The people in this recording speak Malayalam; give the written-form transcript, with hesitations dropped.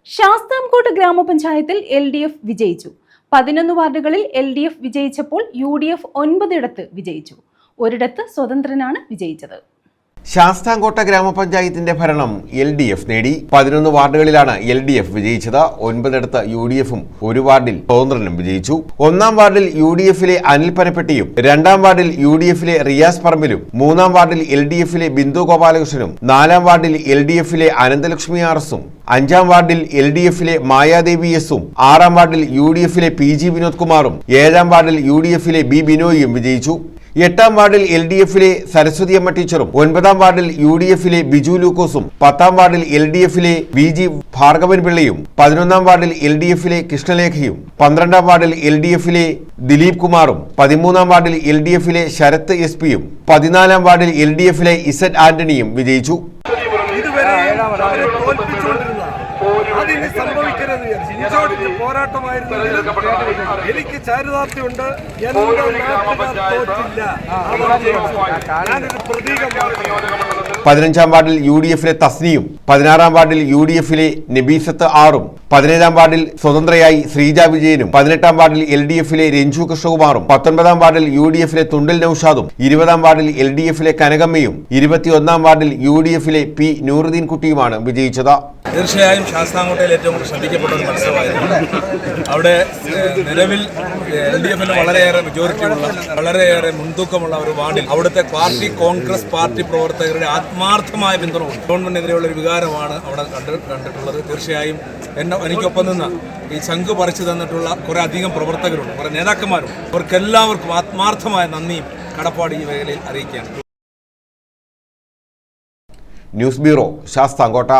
ശാസ്താംകോട്ട ഗ്രാമപഞ്ചായത്തിൽ LDF വിജയിച്ചു. 11 വാർഡുകളിൽ LDF വിജയിച്ചപ്പോൾ UDF 9 ഇടത്ത് വിജയിച്ചു. ഒരിടത്ത് സ്വതന്ത്രനാണ് വിജയിച്ചത്. ശാസ്താംകോട്ട ഗ്രാമപഞ്ചായത്തിന്റെ ഭരണം LDF നേടി. 11 വാർഡുകളിലാണ് LDF വിജയിച്ചത്. 9 ഇടത്ത് UDFും 1 വാർഡിൽ സ്വതന്ത്രനും വിജയിച്ചു. 1-ാം വാർഡിൽ UDFിലെ അനിൽ പനപ്പെട്ടിയും 2-ാം വാർഡിൽ UDFിലെ റിയാസ് പറമ്പിലും 3-ാം വാർഡിൽ LDFിലെ ബിന്ദു ഗോപാലകൃഷ്ണനും 4-ാം വാർഡിൽ LDFിലെ അനന്തലക്ഷ്മി RSും 5-ാം വാർഡിൽ LDFിലെ മായാദേവി എസും 6-ാം വാർഡിൽ UDFിലെ PG വിനോദ് കുമാറും 7-ാം വാർഡിൽ UDFിലെ B ബിനോയും വിജയിച്ചു. 8-ാം വാർഡിൽ LDFിലെ സരസ്വതി അമ്മ ടീച്ചറും 9-ാം വാർഡിൽ UDFിലെ ബിജു ലൂക്കോസും 10-ാം വാർഡിൽ LDFിലെ VG ഭാർഗവൻ പിള്ളയും 11-ാം വാർഡിൽ LDFിലെ കൃഷ്ണലേഖയും 12-ാം വാർഡിൽ LDFിലെ ദിലീപ് കുമാറും 13-ാം വാർഡിൽ LDFിലെ ശരത് SP-യും 14-ാം വാർഡിൽ LDFിലെ ഇസഡ് ആന്റണിയും വിജയിച്ചു. അതിന് സംഭവിക്കരുത് ഇഞ്ചോടിച്ച് പോരാട്ടമായിരുന്നു. എനിക്ക് ചാരിതാർത്ഥ്യമുണ്ട്. ഞാനൊരു പ്രതീകമാണ്. 15-ാം വാർഡിൽ UDFിലെ തസ്നിയും 16-ാം വാർഡിൽ UDFിലെ നബീസത്ത് ആറും 17-ാം വാർഡിൽ സ്വതന്ത്രയായി ശ്രീജ വിജയനും 18-ാം വാർഡിൽ LDFിലെ രഞ്ജു കൃഷ്ണകുമാറും 19-ാം വാർഡിൽ UDFിലെ തുണ്ടിൽ നൌഷാദും 20-ാം വാർഡിൽ LDFിലെ കനകമ്മയും 21-ാം വാർഡിൽ UDFിലെ P നൂറുദ്ദീൻ കുട്ടിയുമാണ് വിജയിച്ചത്. തീർച്ചയായും ശാസ്താംകോട്ടയിൽ ഏറ്റവും കൂടുതൽ ശ്രദ്ധിക്കപ്പെട്ട ഒരു മത്സരമായിരുന്നു. അവിടെ നിലവിൽ LDFിന് വളരെയേറെ മെജോറിറ്റിയുള്ള വളരെയേറെ മുൻതൂക്കമുള്ള ഒരു വാർഡിൽ അവിടുത്തെ പാർട്ടി കോൺഗ്രസ് പാർട്ടി പ്രവർത്തകരുടെ ആത്മാർത്ഥമായ പിന്തുണ ഗവൺമെന്റിനെതിരെയുള്ള ഒരു വികാരമാണ് അവിടെ കണ്ടിട്ടുള്ളത്. തീർച്ചയായും എനിക്കൊപ്പം നിന്ന് ഈ ശംഖ് പറിച്ചു തന്നിട്ടുള്ള കുറേ അധികം പ്രവർത്തകരുണ്ട്, കുറേ നേതാക്കന്മാരുണ്ട്. അവർക്കെല്ലാവർക്കും ആത്മാർത്ഥമായ നന്ദിയും കടപ്പാട് ഈ മേഖലയിൽ അറിയിക്കുകയാണ്. News bureau, Sasthamkotta.